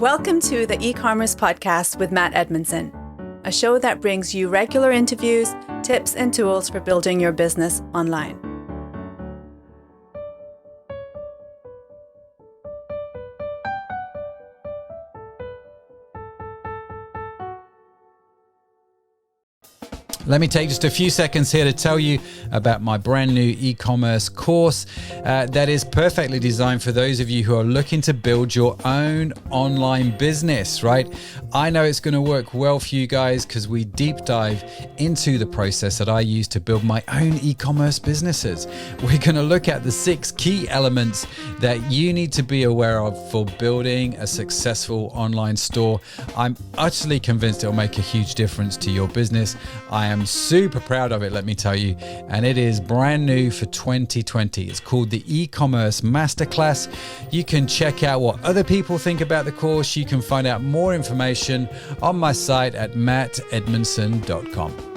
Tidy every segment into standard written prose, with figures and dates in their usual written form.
Welcome to the eCommerce podcast with Matt Edmondson, a show that brings you regular interviews, tips, and tools for building your business online. Let me take just a few seconds here to tell you about my brand new e-commerce course that is perfectly designed for those of you who are looking to build your own online business, right? I know it's going to work well for you guys because we deep dive into the process that I use to build my own e-commerce businesses. We're going to look at the 6 key elements that you need to be aware of for building a successful online store. I'm utterly convinced it'll make a huge difference to your business. I am super proud of it, let me tell you, and it is brand new for 2020. It's called the eCommerce Masterclass. You can check out what other people think about the course. You can find out more information on my site at mattedmondson.com.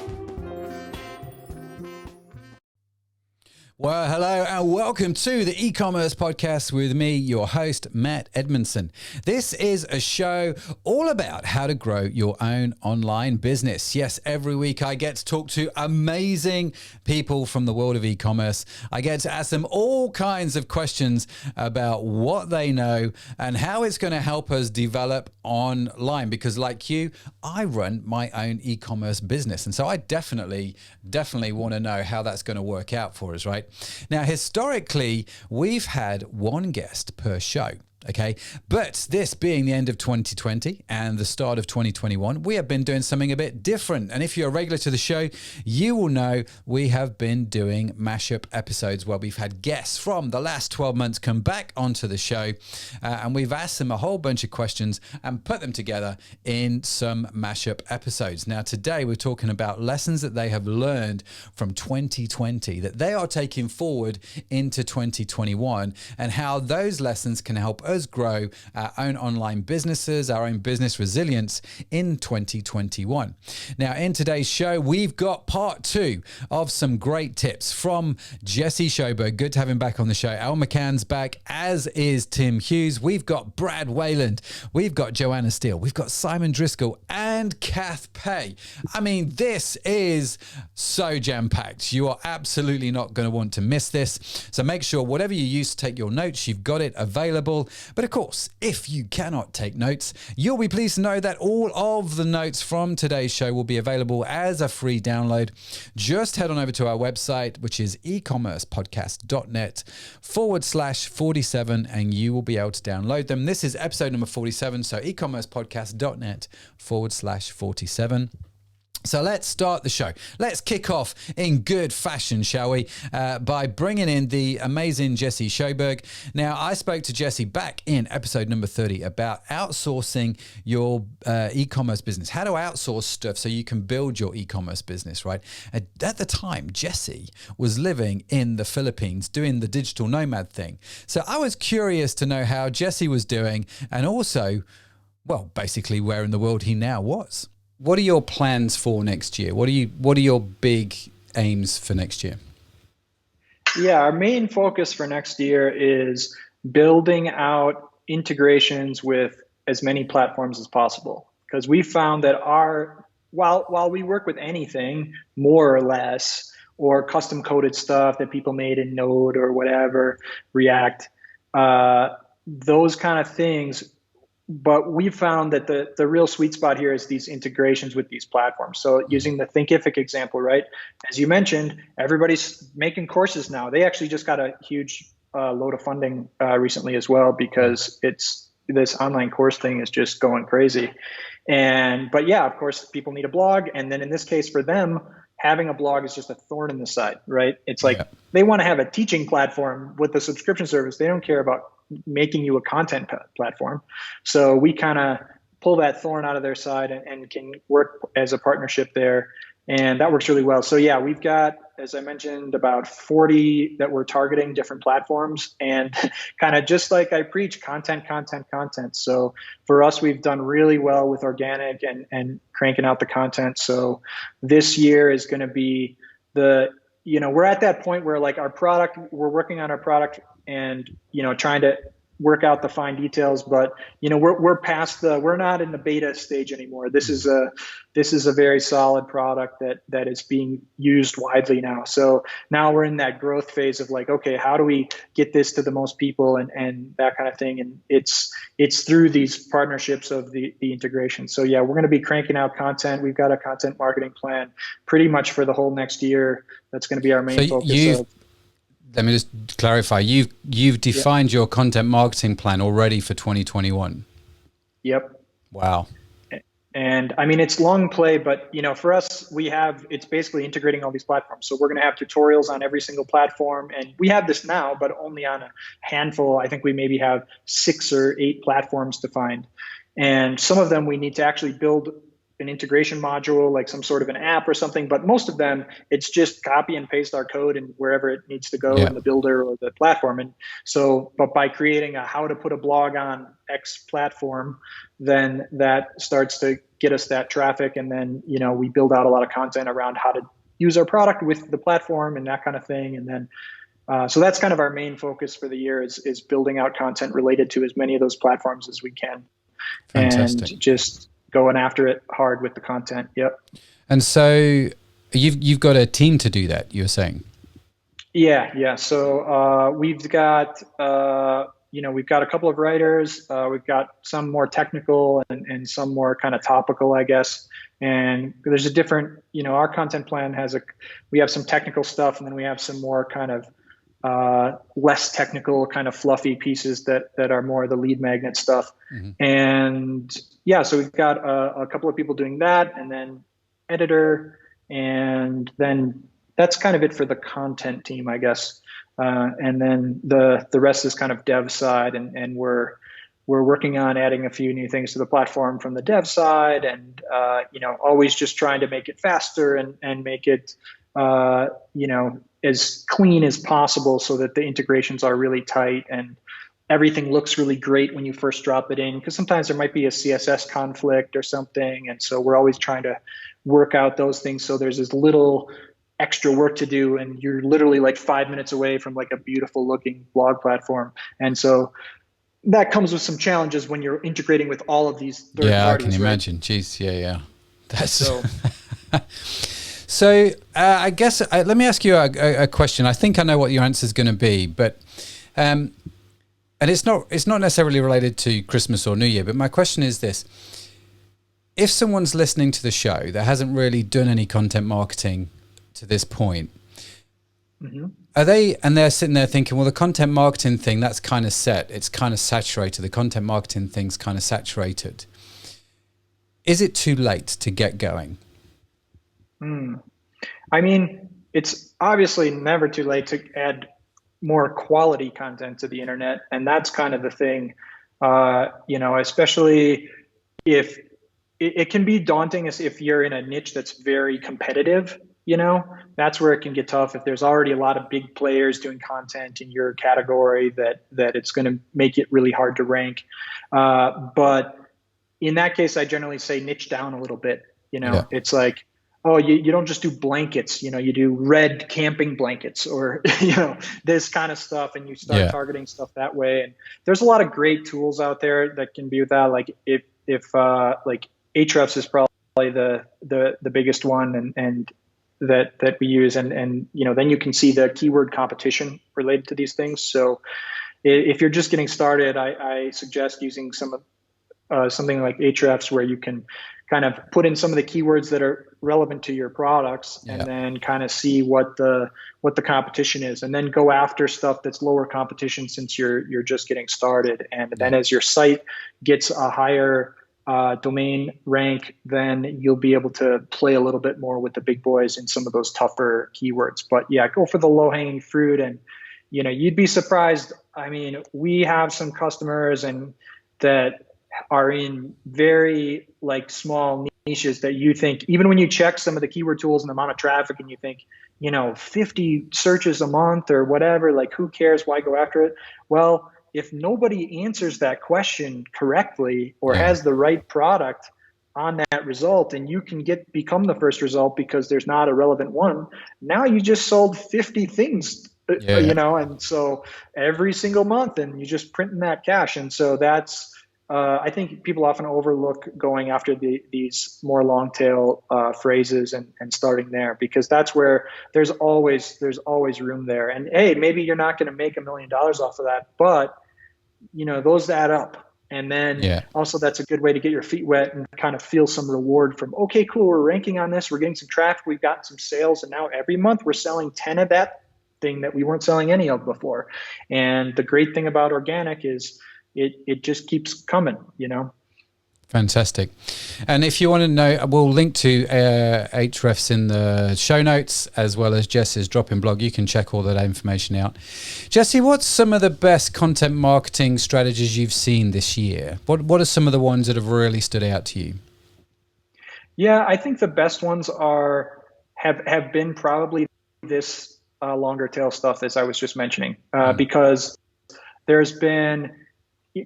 Well, hello and welcome to the e-commerce podcast with me, your host, Matt Edmondson. This is a show all about how to grow your own online business. Yes, every week I get to talk to amazing people from the world of e-commerce. I get to ask them all kinds of questions about what they know and how it's going to help us develop online. Because like you, I run my own e-commerce business. And so I definitely want to know how that's going to work out for us, right? Now, historically, we've had one guest per show. Okay, but this being the end of 2020 and the start of 2021, we have been doing something a bit different. And if you're a regular to the show, you will know we have been doing mashup episodes where we've had guests from the last 12 months come back onto the show and we've asked them a whole bunch of questions and put them together in some mashup episodes. Now, today we're talking about lessons that they have learned from 2020 that they are taking forward into 2021 and how those lessons can help us grow our own online businesses, our own business resilience in 2021. Now, in today's show, we've got part 2 of some great tips from Jesse Schoberg. Good to have him back on the show. Elle McCann's back, as is Tim Hughes. We've got Brad Wayland. We've got Joanna Steele. We've got Simon Driscoll and Kath. I mean, this is so jam-packed. You are absolutely not going to want to miss this. So make sure whatever you use to take your notes, you've got it available. But of course, if you cannot take notes, you'll be pleased to know that all of the notes from today's show will be available as a free download. Just head on over to our website, which is ecommercepodcast.net/47, and you will be able to download them. This is episode number 47, so ecommercepodcast.net/47. So let's start the show. Let's kick off in good fashion, shall we, by bringing in the amazing Jesse Schoberg. Now, I spoke to Jesse back in episode number 30 about outsourcing your e-commerce business, how to outsource stuff so you can build your e-commerce business, right? At the time, Jesse was living in the Philippines doing the digital nomad thing. So I was curious to know how Jesse was doing and also, well, basically where in the world he now was. What are your plans for next year? What are your big aims for next year? Yeah, our main focus for next year is building out integrations with as many platforms as possible. Because we found that while we work with anything, more or less, or custom coded stuff that people made in Node or whatever, React, those kind of things. But we found that the real sweet spot here is these integrations with these platforms. So using the Thinkific example, right? As you mentioned, everybody's making courses now. They actually just got a huge load of funding recently as well because this online course thing is just going crazy. But yeah, of course, people need a blog. And then in this case for them, having a blog is just a thorn in the side, right? It's like they want to have a teaching platform with the subscription service. They don't care about making you a content platform. So we kind of pull that thorn out of their side and can work as a partnership there. And that works really well. So yeah, we've got, as I mentioned, about 40 that we're targeting different platforms and kind of just like I preach, content. So for us, we've done really well with organic and cranking out the content. So this year is going to be we're at that point where like our product, we're working on our product and, trying to work out the fine details, but we're not in the beta stage anymore. This is a very solid product that is being used widely now. So now we're in that growth phase of like, okay, how do we get this to the most people and that kind of thing? And it's through these partnerships of the integration. So yeah, we're going to be cranking out content. We've got a content marketing plan pretty much for the whole next year. That's going to be our main focus. Let me just clarify. You've defined your content marketing plan already for 2021. Yep. Wow. And I mean, it's long play, but for us, it's basically integrating all these platforms. So we're going to have tutorials on every single platform, and we have this now, but only on a handful. I think we maybe have 6 or 8 platforms defined, and some of them we need to actually build an integration module, like some sort of an app or something. But most of them, it's just copy and paste our code and wherever it needs to go in the builder or the platform. And so, but by creating a how to put a blog on X platform, then that starts to get us that traffic. And then, we build out a lot of content around how to use our product with the platform and that kind of thing. And then, so that's kind of our main focus for the year is building out content related to as many of those platforms as we can. Fantastic. And just going after it hard with the content. Yep. And so you've got a team to do that, you were saying? Yeah. So we've got a couple of writers. We've got some more technical and some more kind of topical, I guess. And there's a different, our content plan we have some technical stuff, and then we have some more kind of less technical, kind of fluffy pieces that are more the lead magnet stuff. Mm-hmm. And yeah, so we've got a couple of people doing that, and then editor, and then that's kind of it for the content team, I guess. And then the rest is kind of dev side, and we're working on adding a few new things to the platform from the dev side, and always just trying to make it faster and make it as clean as possible so that the integrations are really tight and everything looks really great when you first drop it in, because sometimes there might be a CSS conflict or something. And so we're always trying to work out those things so there's as little extra work to do, and you're literally like 5 minutes away from like a beautiful looking blog platform. And so that comes with some challenges when you're integrating with all of these third parties. I can imagine. Jeez, yeah. That's so. So I guess let me ask you a question. I think I know what your answer is going to be, but and it's not necessarily related to Christmas or New Year. But my question is this: if someone's listening to the show that hasn't really done any content marketing to this point, mm-hmm. They're sitting there thinking, well, the content marketing thing, that's kind of set. It's kind of saturated. The content marketing thing's kind of saturated. Is it too late to get going? I mean, it's obviously never too late to add more quality content to the internet. And that's kind of the thing, especially if it can be daunting as if you're in a niche that's very competitive, that's where it can get tough. If there's already a lot of big players doing content in your category, that it's going to make it really hard to rank. But in that case, I generally say niche down a little bit. It's like, oh, you don't just do blankets, you do red camping blankets or, this kind of stuff, and you start targeting stuff that way. And there's a lot of great tools out there that can be with that. Like if like Ahrefs is probably the biggest one and that we use. And then you can see the keyword competition related to these things. So if you're just getting started, I suggest using something like Ahrefs, where you can kind of put in some of the keywords that are relevant to your products, and then kind of see what the competition is, and then go after stuff that's lower competition since you're just getting started. And then as your site gets a higher domain rank, then you'll be able to play a little bit more with the big boys in some of those tougher keywords. But yeah, go for the low hanging fruit, and you'd be surprised. I mean, we have some customers and that are in very like small niches that you think, even when you check some of the keyword tools and the amount of traffic, and you think, 50 searches a month or whatever, like who cares, why go after it? Well, if nobody answers that question correctly or has the right product on that result, and you can become the first result because there's not a relevant one, now you just sold 50 things And so every single month, and you just printing that cash. And so that's, I think people often overlook going after these more long tail phrases and starting there, because that's where there's always room there. And hey, maybe you're not going to make $1 million off of that, but those add up. And then also that's a good way to get your feet wet and kind of feel some reward from, okay, cool, we're ranking on this, we're getting some traffic, we've got some sales, and now every month we're selling 10 of that thing that we weren't selling any of before. And the great thing about organic is it just keeps coming, Fantastic. And if you want to know, we'll link to Hrefs in the show notes, as well as Jess's DropInBlog. You can check all that information out. Jesse, what's some of the best content marketing strategies you've seen this year? What are some of the ones that have really stood out to you? Yeah, I think the best ones have been probably this longer tail stuff, as I was just mentioning, because there's been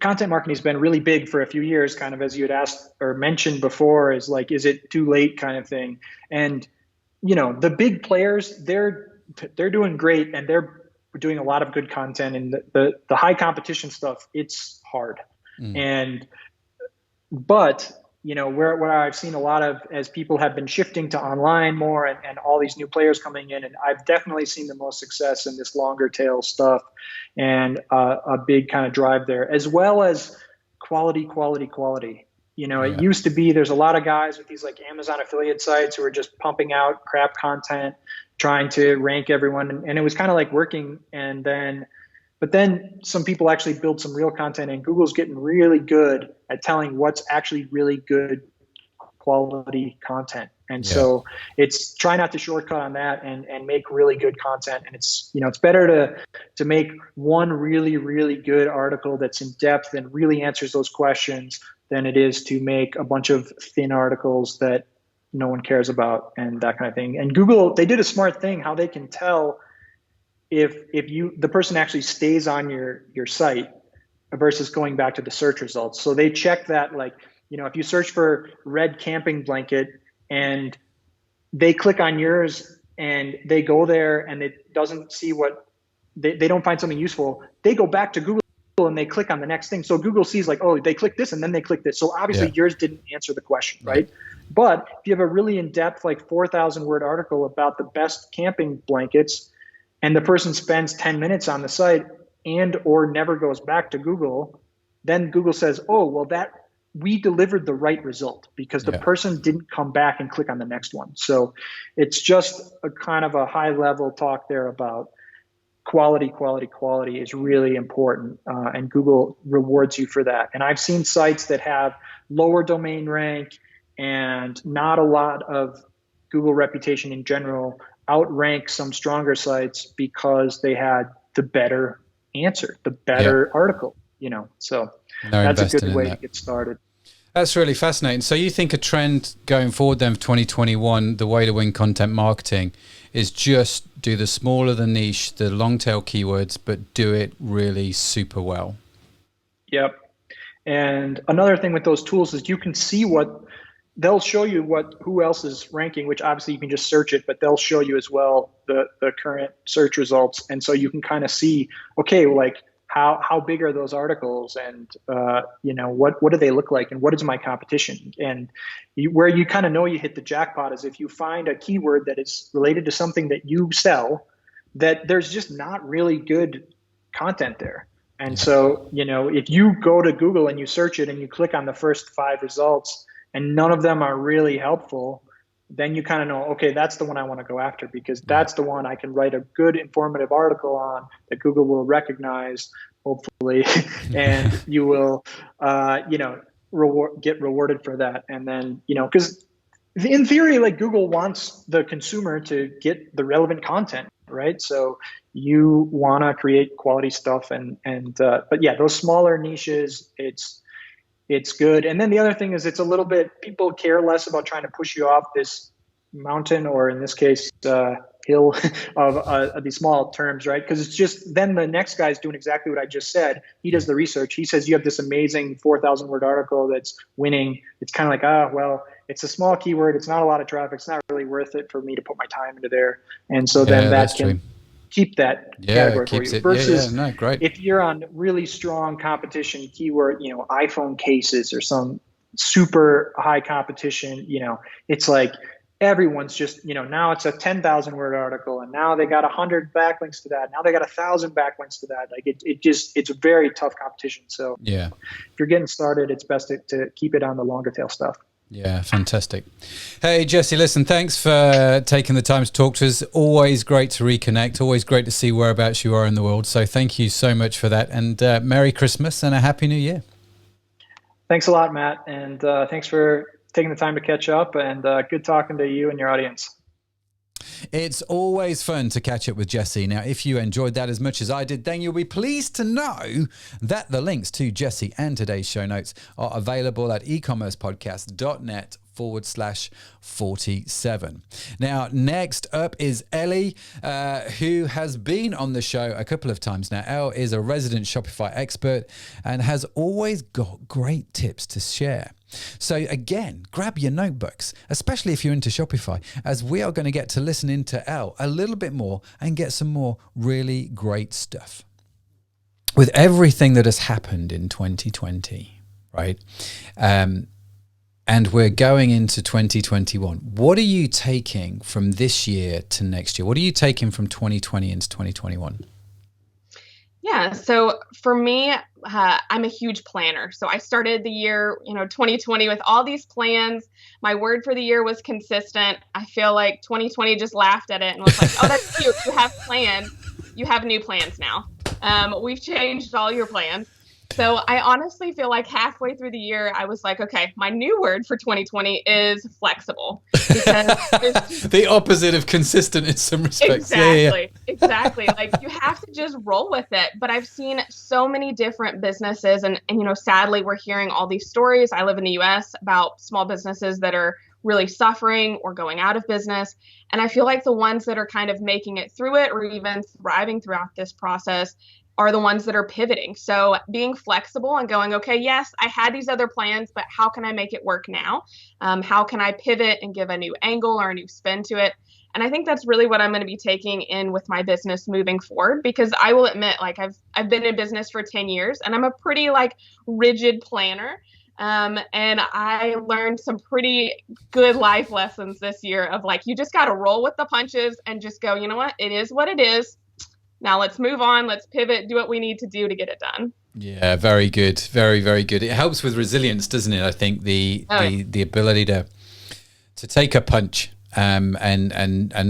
content marketing has been really big for a few years, kind of as you had asked or mentioned before, is like, is it too late kind of thing? And, the big players, they're doing great, and they're doing a lot of good content, and the high competition stuff, it's hard. But where I've seen a lot of, as people have been shifting to online more, and all these new players coming in, and I've definitely seen the most success in this longer tail stuff, and a big kind of drive there, as well as quality. It used to be, there's a lot of guys with these like Amazon affiliate sites who are just pumping out crap content, trying to rank everyone, and it was kind of like working, but then some people actually build some real content, and Google's getting really good at telling what's actually really good quality content. And so it's try not to shortcut on that, and make really good content. And it's better to make one really, really good article that's in depth and really answers those questions than it is to make a bunch of thin articles that no one cares about and that kind of thing. And Google, they did a smart thing, how they can tell if the person actually stays on your site versus going back to the search results. So they check that, like, if you search for red camping blanket and they click on yours and they go there and it doesn't see what they don't find something useful, they go back to Google and they click on the next thing. So Google sees like, oh, they clicked this and then they clicked this. So obviously yours didn't answer the question, right? But if you have a really in-depth, like 4,000 word article about the best camping blankets, and the person spends 10 minutes on the site and or never goes back to Google, then Google says, oh, well, that we delivered the right result because the person didn't come back and click on the next one. So it's just a kind of a high level talk there about quality is really important. And Google rewards you for that. And I've seen sites that have lower domain rank and not a lot of Google reputation in general outrank some stronger sites because they had the better answer, the better article, so that's a good way to get started. That's really fascinating. So you think a trend going forward then for 2021, the way to win content marketing is just do the smaller the niche, the long tail keywords, but do it really super well. Yep. And another thing with those tools is you can see they'll show you who else is ranking, which obviously you can just search it, but they'll show you as well the current search results. And so you can kind of see, okay, like how big are those articles, and what do they look like, and what is my competition? And where you kind of know you hit the jackpot is if you find a keyword that is related to something that you sell, that there's just not really good content there. And so, if you go to Google and you search it and you click on the first 5 results and none of them are really helpful, then you kind of know, okay, that's the one I want to go after, because that's the one I can write a good informative article on that Google will recognize, hopefully, and you will, get rewarded for that. And then, because in theory, like Google wants the consumer to get the relevant content, right? So you want to create quality stuff, but yeah, those smaller niches, it's good. And then the other thing is it's a little bit, people care less about trying to push you off this mountain, or in this case, hill of these small terms, right? Because it's just, then the next guy's doing exactly what I just said. He does the research. He says, you have this amazing 4,000 word article that's winning. It's kind of like, well, it's a small keyword. It's not a lot of traffic. It's not really worth it for me to put my time into there. And so then that can, keep that category for you. Versus no, great. if you're on really strong competition keyword, iPhone cases or some super high competition, it's like everyone's just, now it's a 10,000 word article, and now they got 100 backlinks to that. Now they got 1,000 backlinks to that. Like it's a very tough competition. So if you're getting started, it's best to keep it on the longer tail stuff. Yeah, fantastic. Hey, Jesse, listen, thanks for taking the time to talk to us. Always great to reconnect. Always great to see whereabouts you are in the world. So thank you so much for that. And Merry Christmas and a Happy New Year. Thanks a lot, Matt. And thanks for taking the time to catch up, and good talking to you and your audience. It's always fun to catch up with Jesse. Now, if you enjoyed that as much as I did, then you'll be pleased to know that the links to Jesse and today's show notes are available at ecommercepodcast.net/47. Now, next up is Elle, who has been on the show a couple of times now. Elle is a resident Shopify expert and has always got great tips to share. So again, grab your notebooks, especially if you're into Shopify, as we are going to get to listen into Elle a little bit more and get some more really great stuff. With everything that has happened in 2020, right? And we're going into 2021. What are you taking from this year to next year? What are you taking from 2020 into 2021? Yeah. So for me, I'm a huge planner. So I started the year, 2020 with all these plans. My word for the year was consistent. I feel like 2020 just laughed at it and was like, oh, that's cute. You have plans. You have new plans now. We've changed all your plans. So I honestly feel like halfway through the year, I was like, okay, my new word for 2020 is flexible. Because the opposite of consistent in some respects. Exactly. Like you have to just roll with it. But I've seen so many different businesses and sadly, we're hearing all these stories. I live in the US about small businesses that are really suffering or going out of business. And I feel like the ones that are kind of making it through it or even thriving throughout this process are the ones that are pivoting. So being flexible and going, okay, yes, I had these other plans, but how can I make it work now? How can I pivot and give a new angle or a new spin to it? And I think that's really what I'm going to be taking in with my business moving forward, because I will admit, like I've been in business for 10 years and I'm a pretty rigid planner. And I learned some pretty good life lessons this year of you just got to roll with the punches and just go, you know what? It is what it is. Now let's move on. Let's pivot, do what we need to do to get it done. Yeah, very good. Very, very good. It helps with resilience, doesn't it? I think the ability to take a punch and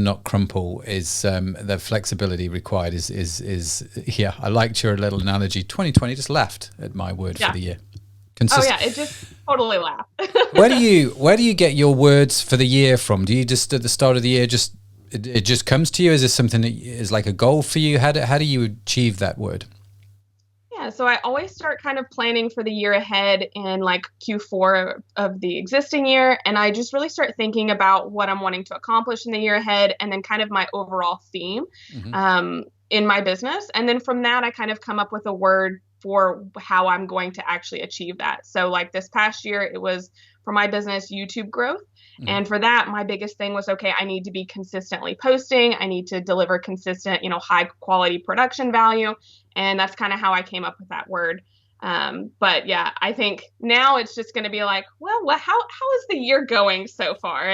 not crumple is the flexibility required is yeah. I liked your little analogy. 2020 just laughed at my word for the year. It just totally laughed. Where do you get your words for the year from? Do you just at the start of the year it just comes to you? Is this something that is like a goal for you? How do you achieve that word? Yeah, so I always start kind of planning for the year ahead in Q4 of the existing year. And I just really start thinking about what I'm wanting to accomplish in the year ahead and then kind of my overall theme in my business. And then from that, I kind of come up with a word for how I'm going to actually achieve that. So this past year, it was for my business, YouTube growth. And for that, my biggest thing was, okay, I need to be consistently posting. I need to deliver consistent, high quality production value. And that's kind of how I came up with that word. But yeah, I think now it's just going to be well, how is the year going so far?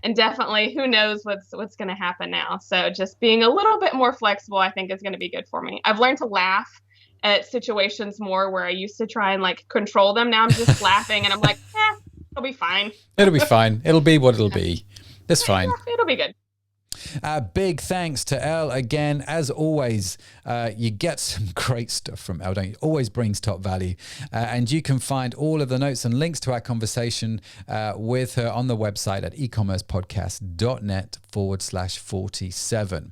And definitely who knows what's going to happen now. So just being a little bit more flexible, I think is going to be good for me. I've learned to laugh at situations more where I used to try and control them. Now I'm just laughing and I'm like, it'll be fine. It'll be fine. It'll be what it'll be. That's fine. Yeah, it'll be good. Big thanks to Elle again. As always, you get some great stuff from Elle, don't you? Always brings top value. And you can find all of the notes and links to our conversation with her on the website at ecommercepodcast.net/47.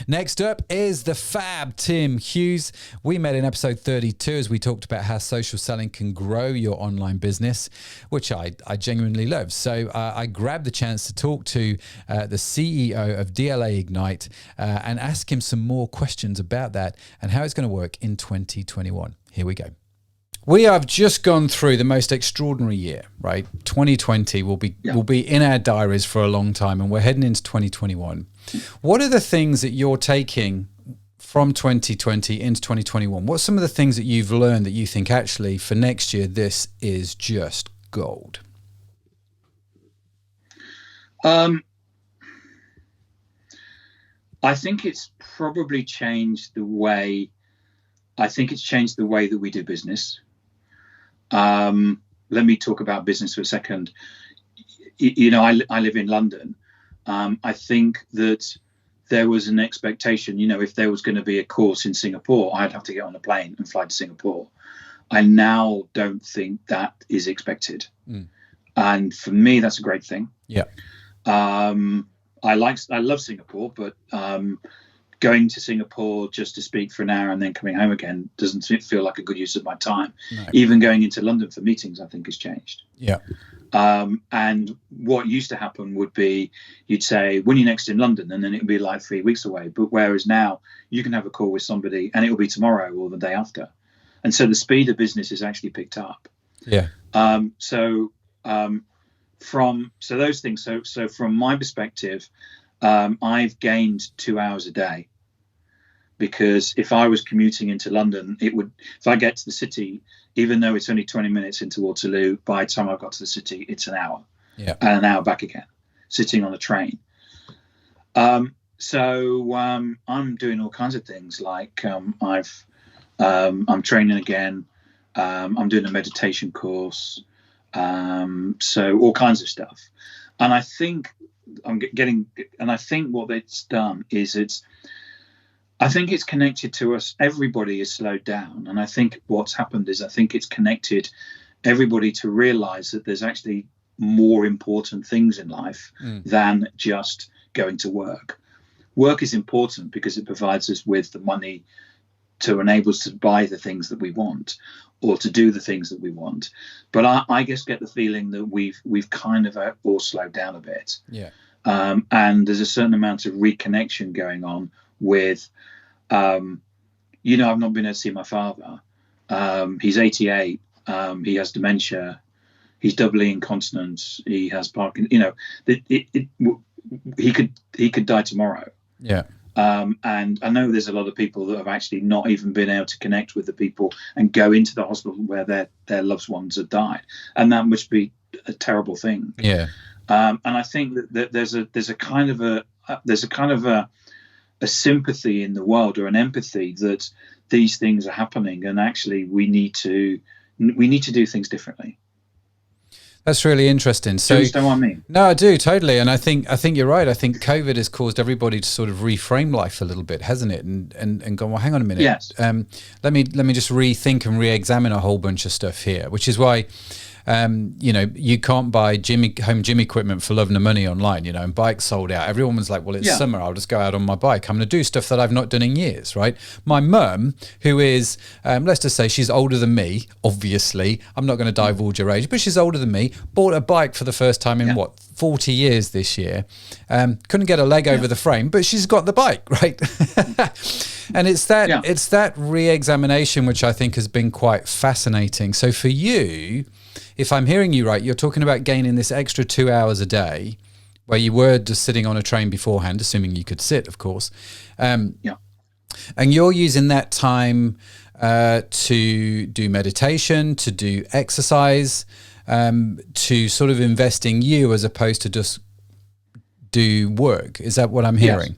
Next up is the fab Tim Hughes. We met in episode 32 as we talked about how social selling can grow your online business, which I genuinely love. So I grabbed the chance to talk to the CEO of DLA Ignite and ask him some more questions about that and how it's going to work in 2021. Here we go. We have just gone through the most extraordinary year, right? 2020 will be in our diaries for a long time, and we're heading into 2021. What are the things that you're taking from 2020 into 2021, what's some of the things that you've learned that you think actually for next year, this is just gold? I think it's probably changed the way, that we do business. Let me talk about business for a second. I live in London. I think that there was an expectation, if there was going to be a course in Singapore, I'd have to get on a plane and fly to Singapore. I now don't think that is expected. And for me, that's a great thing. Yeah. I love Singapore, but going to Singapore just to speak for an hour and then coming home again doesn't feel like a good use of my time. No. Even going into London for meetings, I think, has changed. Yeah. And what used to happen would be you'd say, when you're next in London, and then it would be like 3 weeks away. But whereas now you can have a call with somebody and it will be tomorrow or the day after. And so the speed of business is actually picked up. Yeah. So those things. So from my perspective, I've gained 2 hours a day, because if I was commuting into London, if I get to the city, even though it's only 20 minutes into Waterloo, by the time I've got to the city, it's an hour. Yeah. And an hour back again, sitting on a train. So I'm doing all kinds of things, like I'm training again. I'm doing a meditation course. So all kinds of stuff. And I think what it's done is I think it's connected to us. Everybody is slowed down. And I think what's happened is it's connected everybody to realize that there's actually more important things in life than just going to work. Work is important because it provides us with the money to enable us to buy the things that we want or to do the things that we want. But I just get the feeling that we've kind of all slowed down a bit. Yeah. And there's a certain amount of reconnection going on with, I've not been able to see my father. He's 88. He has dementia. He's doubly incontinent. He has Parkinson's. He could die tomorrow. Yeah. And I know there's a lot of people that have actually not even been able to connect with the people and go into the hospital where their loved ones have died, and that must be a terrible thing. Yeah. And I think that there's a kind of a sympathy in the world, or an empathy that these things are happening, and actually we need to do things differently. That's really interesting. So, do you understand what I mean? No, I do, totally. And I think you're right. I think COVID has caused everybody to sort of reframe life a little bit, hasn't it? And go, well, hang on a minute. Yes. Let me just rethink and re-examine a whole bunch of stuff here, which is why, you can't buy home gym equipment for love nor money online, and bikes sold out. Everyone was like, well, it's summer. I'll just go out on my bike. I'm going to do stuff that I've not done in years, right? My mum, who is, let's just say she's older than me, obviously. I'm not going to divulge her age, but she's older than me, bought a bike for the first time in 40 years this year. Couldn't get a leg over the frame, but she's got the bike, right? And it's that re-examination which I think has been quite fascinating. So for you, if I'm hearing you right, you're talking about gaining this extra 2 hours a day where you were just sitting on a train beforehand, assuming you could sit, of course. And you're using that time to do meditation, to do exercise, to sort of invest in you as opposed to just do work. Is that what I'm hearing?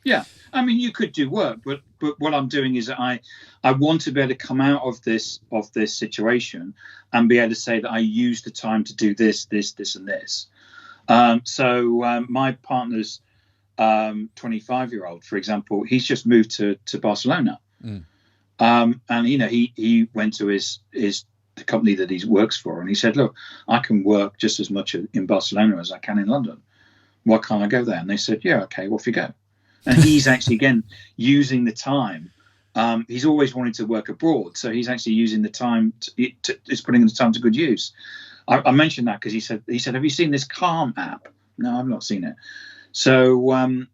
Yes. Yeah. I mean, you could do work, but what I'm doing is that I want to be able to come out of this situation and be able to say that I use the time to do this, and this. So my partner's 25-year-old, for example, he's just moved to Barcelona. And he went to the company that he works for, and he said, look, I can work just as much in Barcelona as I can in London. Why can't I go there? And they said, yeah, okay, off you go. And he's actually, again, using the time. He's always wanted to work abroad, so he's actually using the time. He's putting the time to good use. I mentioned that because he said, have you seen this Calm app? No, I've not seen it. So I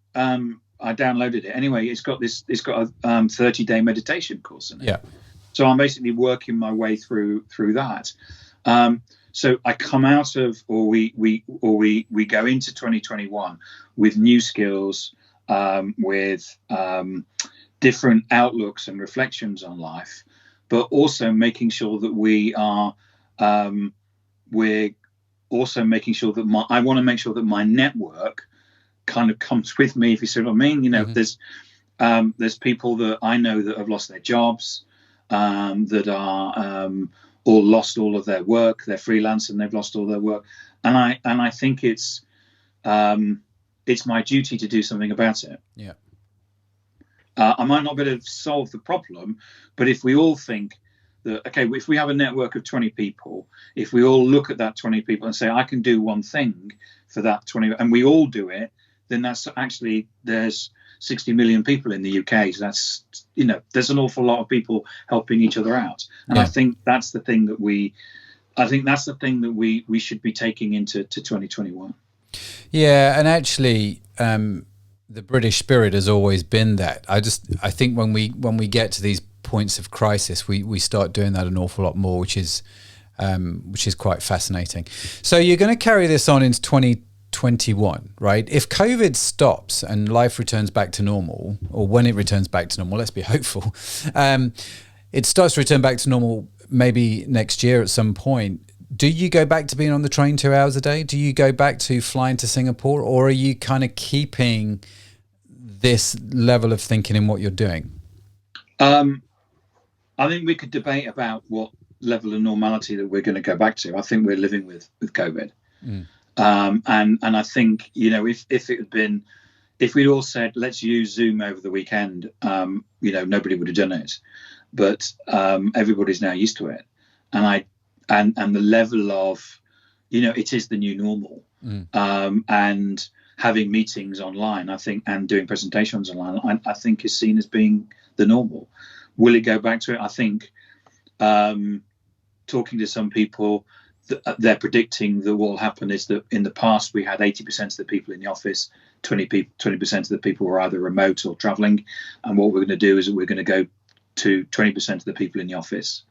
downloaded it. Anyway, it's got a 30-day meditation course in it. Yeah. So I'm basically working my way through that. So I come out of, or we go into 2021 with new skills, with different outlooks and reflections on life, but also making sure that we're also making sure that I want to make sure that my network kind of comes with me, if you see what I mean. There's people that I know that have lost their jobs, that are or lost all of their work. They're freelance and they've lost all their work, and I think it's my duty to do something about it. Yeah. I might not be able to solve the problem, but if we all think that, okay, if we have a network of 20 people, if we all look at that 20 people and say, I can do one thing for that 20, and we all do it, then that's actually, there's 60 million people in the UK. So that's, there's an awful lot of people helping each other out. And I think that's the thing that we should be taking into 2021. Yeah. And actually, the British spirit has always been that. I think when we get to these points of crisis, we start doing that an awful lot more, which is quite fascinating. So you're going to carry this on into 2021, right? If COVID stops and life returns back to normal, or when it returns back to normal, let's be hopeful, it starts to return back to normal maybe next year at some point. Do you go back to being on the train 2 hours a day? Do you go back to flying to Singapore, or are you kind of keeping this level of thinking in what you're doing? I think we could debate about what level of normality that we're going to go back to. I think we're living with COVID. And I think, if we'd all said, let's use Zoom over the weekend, nobody would have done it. But everybody's now used to it. And the level of, it is the new normal. And having meetings online, I think, and doing presentations online, I think is seen as being the normal. Will it go back to it? I think talking to some people, they're predicting that what will happen is that in the past we had 80% of the people in the office, 20% of the people were either remote or traveling. And what we're going to do is that we're going to go to 20% of the people in the office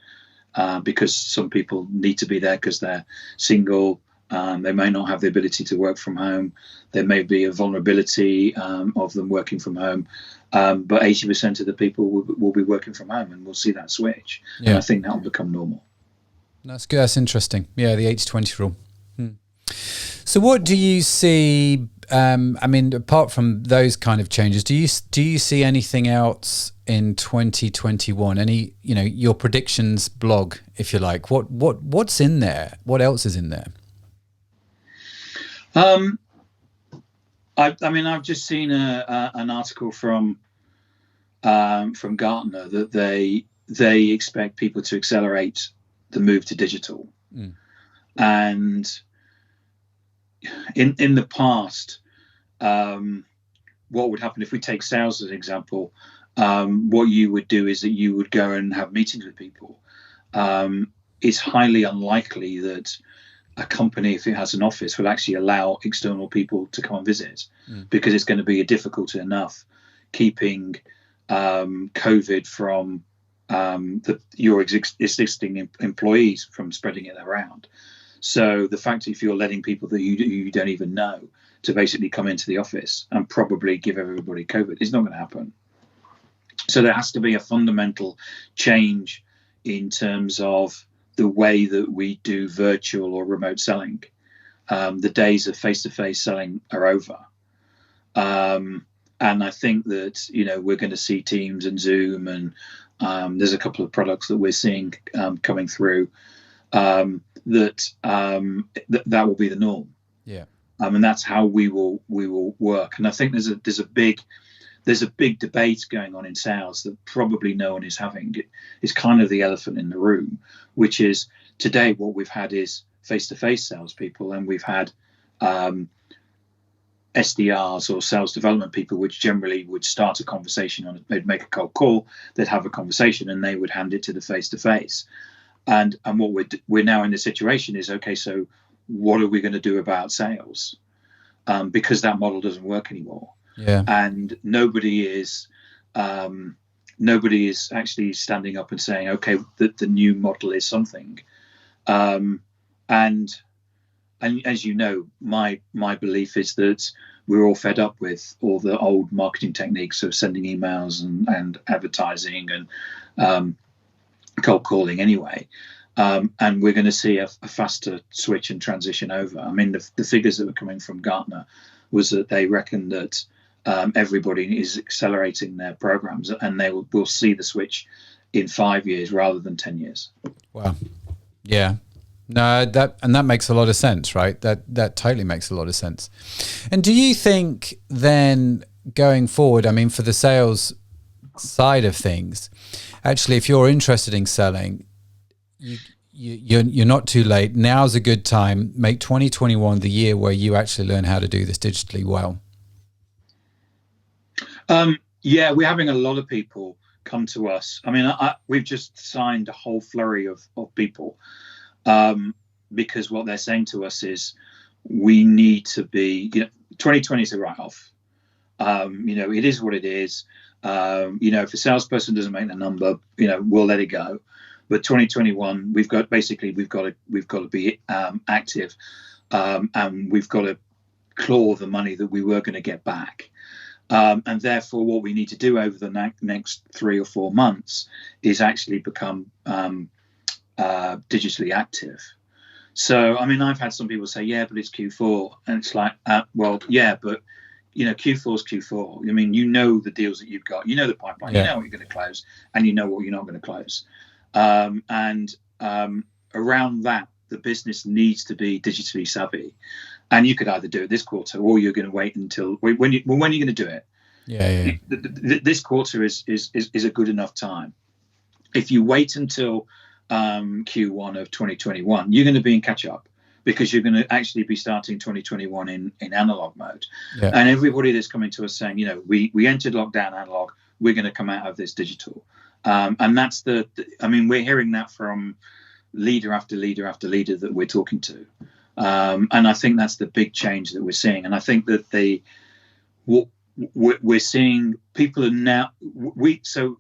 because some people need to be there because they're single. They may not have the ability to work from home. There may be a vulnerability of them working from home. But 80% of the people will be working from home, and we'll see that switch. Yeah. And I think that will become normal. That's good. That's interesting. Yeah, the 80-20 rule. So what do you see, apart from those kind of changes, do you see anything else in 2021? Any, your predictions blog, if you like, what's in there? What else is in there? I've just seen an article from Gartner that they expect people to accelerate the move to digital. And in the past, what would happen if we take sales as an example? What you would do is that you would go and have meetings with people. It's highly unlikely that a company, if it has an office, will actually allow external people to come and visit because it's going to be difficult enough keeping COVID from your existing employees from spreading it around. So the fact that if you're letting people that you don't even know to basically come into the office and probably give everybody COVID, it's not going to happen. So there has to be a fundamental change in terms of the way that we do virtual or remote selling. The days of face-to-face selling are over. And I think that, we're going to see Teams and Zoom, and there's a couple of products that we're seeing coming through that will be the norm. Yeah. And that's how we will work. And I think there's a big debate going on in sales that probably no one is having. It's kind of the elephant in the room, which is today what we've had is face-to-face salespeople, and we've had SDRs or sales development people, which generally would start a conversation they'd make a cold call, they'd have a conversation, and they would hand it to the face-to-face. And what we're now in the situation is, okay, so what are we going to do about sales? Because that model doesn't work anymore. Yeah. And nobody is actually standing up and saying, okay, that the new model is something. And as you know, my belief is that we're all fed up with all the old marketing techniques of sending emails and advertising and cold calling anyway. And we're going to see a faster switch and transition over. I mean, the figures that were coming from Gartner was that they reckon that everybody is accelerating their programs, and they will see the switch in 5 years rather than 10 years. Wow. Yeah. No, that makes a lot of sense, right? That totally makes a lot of sense. And do you think then going forward, I mean, for the sales side of things, actually, if you're interested in selling, you're not too late. Now's a good time. Make 2021 the year where you actually learn how to do this digitally well. Yeah, we're having a lot of people come to us. I mean, we've just signed a whole flurry of people because what they're saying to us is we need to be, 2020 is a write-off. It is what it is. If a salesperson doesn't make the number, we'll let it go. But 2021, we've got to be active, and we've got to claw the money that we were going to get back. And therefore, what we need to do over the next 3 or 4 months is actually become digitally active. So, I mean, I've had some people say, yeah, but it's Q4. And it's like, well, yeah, but, Q4 is Q4. I mean, the deals that you've got, the pipeline, you know what you're going to close, and you know what you're not going to close. And around that, the business needs to be digitally savvy. And you could either do it this quarter, or you're going to wait until when are you going to do it? Yeah. This quarter is a good enough time. If you wait until Q1 of 2021, you're going to be in catch up, because you're going to actually be starting 2021 in analog mode. Yeah. And everybody that's coming to us saying, we entered lockdown analog, we're going to come out of this digital. And that's we're hearing that from leader after leader after leader that we're talking to. And I think that's the big change that we're seeing. And I think that we're seeing people are now, so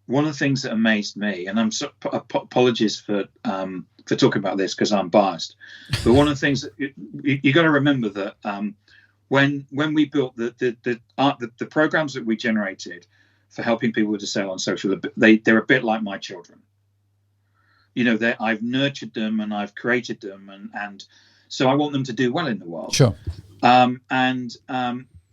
one of the things that amazed me, and I'm apologies for talking about this because I'm biased, but one of the things that you got to remember that when we built the programs that we generated for helping people to sell on social, they're a bit like my children. I've nurtured them and I've created them, and so I want them to do well in the world. Sure. And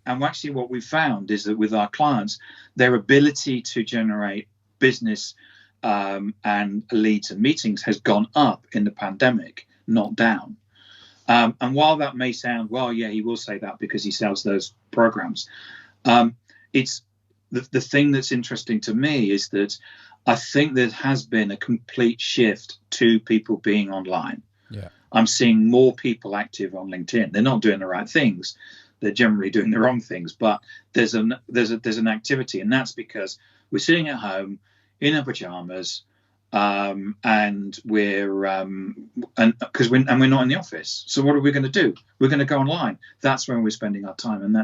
actually what we found is that with our clients, their ability to generate business and leads and meetings has gone up in the pandemic, not down. And while that may sound, well, yeah, he will say that because he sells those programs. It's the thing that's interesting to me is that I think there has been a complete shift to people being online. Yeah. I'm seeing more people active on LinkedIn. They're not doing the right things. They're generally doing the wrong things, but there's an activity, and that's because we're sitting at home in our pajamas, and we're not in the office. So what are we going to do? We're going to go online. That's when we're spending our time, and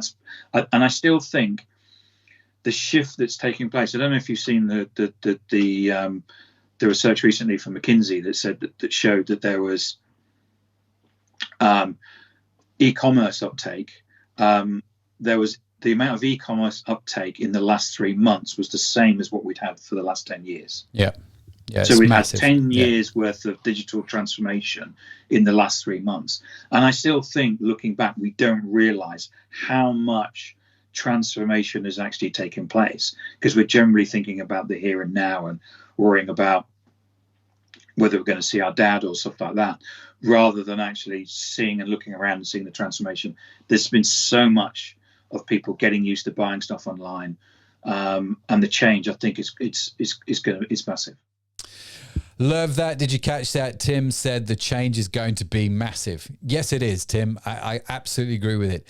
I still think the shift that's taking place. I don't know if you've seen the research recently from McKinsey that showed that there was e-commerce uptake. There was the amount of e-commerce uptake in the last 3 months was the same as what we'd had for the last 10 years. Yeah. So we had 10 years worth of digital transformation in the last 3 months. And I still think, looking back, we don't realize how much transformation has actually taken place, because we're generally thinking about the here and now and worrying about whether we're going to see our dad or stuff like that, rather than actually seeing and looking around and seeing the transformation. There's been so much of people getting used to buying stuff online, and the change, I think, it's massive. Love that. Did you catch that? Tim said the change is going to be massive. Yes, it is, Tim. I absolutely agree with it.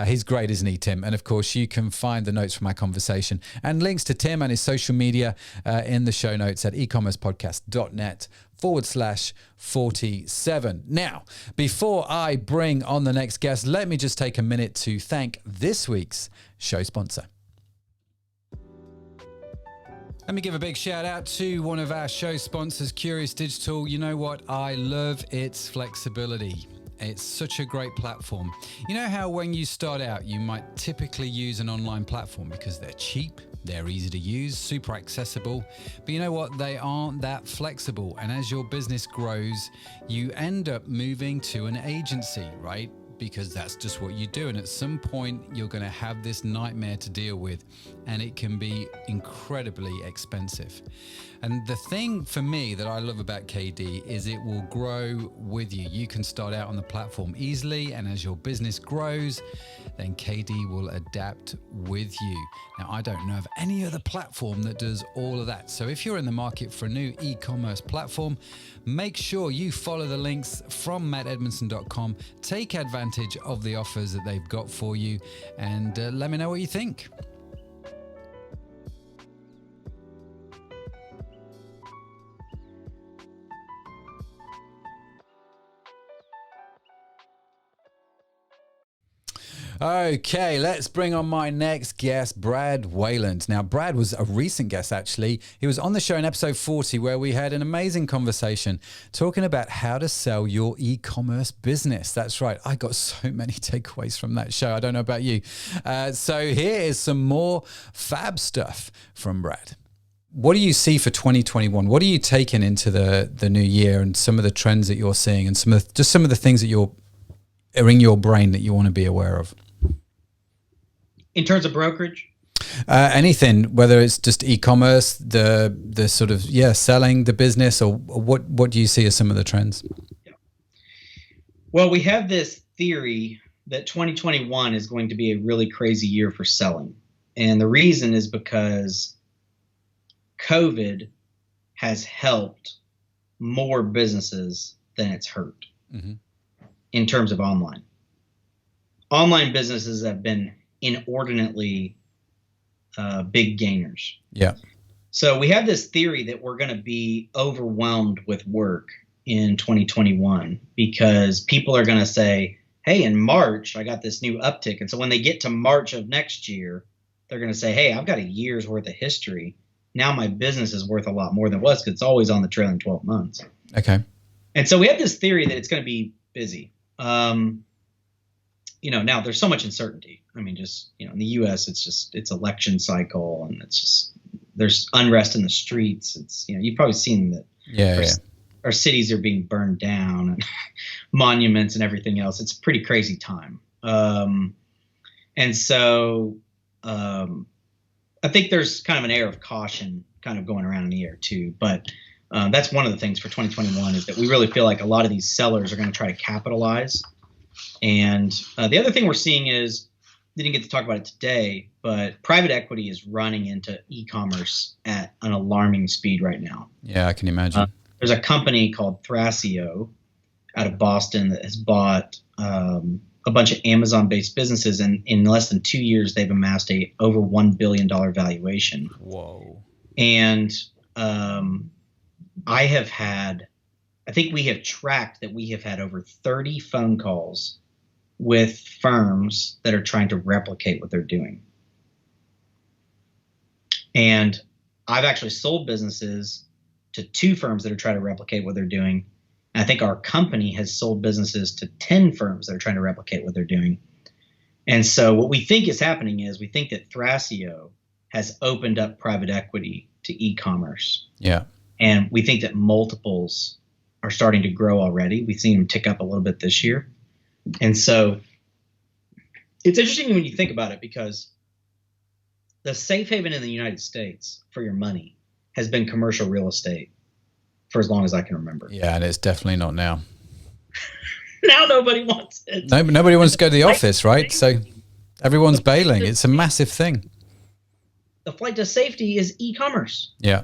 He's great, isn't he, Tim? And of course, you can find the notes from our conversation and links to Tim and his social media in the show notes at ecommercepodcast.net/47. Now, before I bring on the next guest, let me just take a minute to thank this week's show sponsor. Let me give a big shout out to one of our show sponsors, Kurious Digital. You know what? I love its flexibility. It's such a great platform. You know how when you start out, you might typically use an online platform because they're cheap, they're easy to use, super accessible, but you know what? They aren't that flexible. And as your business grows, you end up moving to an agency, right? Because that's just what you do. And at some point, you're going to have this nightmare to deal with, and it can be incredibly expensive. And the thing for me that I love about KD is it will grow with you. You can start out on the platform easily, and as your business grows, then KD will adapt with you. Now, I don't know of any other platform that does all of that. So if you're in the market for a new e-commerce platform, make sure you follow the links from mattedmondson.com. Take advantage of the offers that they've got for you, and let me know what you think. Okay, let's bring on my next guest, Brad Wayland. Now, Brad was a recent guest, actually. He was on the show in episode 40, where we had an amazing conversation talking about how to sell your e-commerce business. That's right. I got so many takeaways from that show. I don't know about you. So here is some more fab stuff from Brad. What do you see for 2021? What are you taking into the new year, and some of the trends that you're seeing, and some of the things that are in your brain that you want to be aware of? In terms of brokerage? Anything, whether it's just e-commerce, the sort of, selling the business, or what do you see as some of the trends? Yeah. Well, we have this theory that 2021 is going to be a really crazy year for selling. And the reason is because COVID has helped more businesses than it's hurt in terms of online. Online businesses have been inordinately big gainers. Yeah. So we have this theory that we're going to be overwhelmed with work in 2021 because people are going to say, hey, in March, I got this new uptick. And so when they get to March of next year, they're going to say, hey, I've got a year's worth of history. Now my business is worth a lot more than it was because it's always on the trailing 12 months. Okay. And so we have this theory that it's going to be busy. Now there's so much uncertainty. I mean, just, in the US, it's election cycle, and there's unrest in the streets. It's, you've probably seen that our cities are being burned down and monuments and everything else. It's a pretty crazy time. And so I think there's kind of an air of caution kind of going around in the air too. But that's one of the things for 2021 is that we really feel like a lot of these sellers are going to try to capitalize. And the other thing we're seeing is, didn't get to talk about it today, but private equity is running into e-commerce at an alarming speed right now. Yeah, I can imagine. There's a company called Thrasio out of Boston that has bought a bunch of Amazon-based businesses, and in less than 2 years, they've amassed a over $1 billion valuation. Whoa. And I think we have tracked that we have had over 30 phone calls with firms that are trying to replicate what they're doing. And I've actually sold businesses to 2 firms that are trying to replicate what they're doing. And I think our company has sold businesses to 10 firms that are trying to replicate what they're doing. And so what we think is happening is we think that Thrasio has opened up private equity to e-commerce. Yeah. And we think that multiples are starting to grow already. We've seen them tick up a little bit this year. And so it's interesting when you think about it, because the safe haven in the United States for your money has been commercial real estate for as long as I can remember. Yeah, and it's definitely not now. Now nobody wants it. Nobody wants to go to the office, right? So everyone's bailing. It's a massive thing. The flight to safety is e-commerce. Yeah.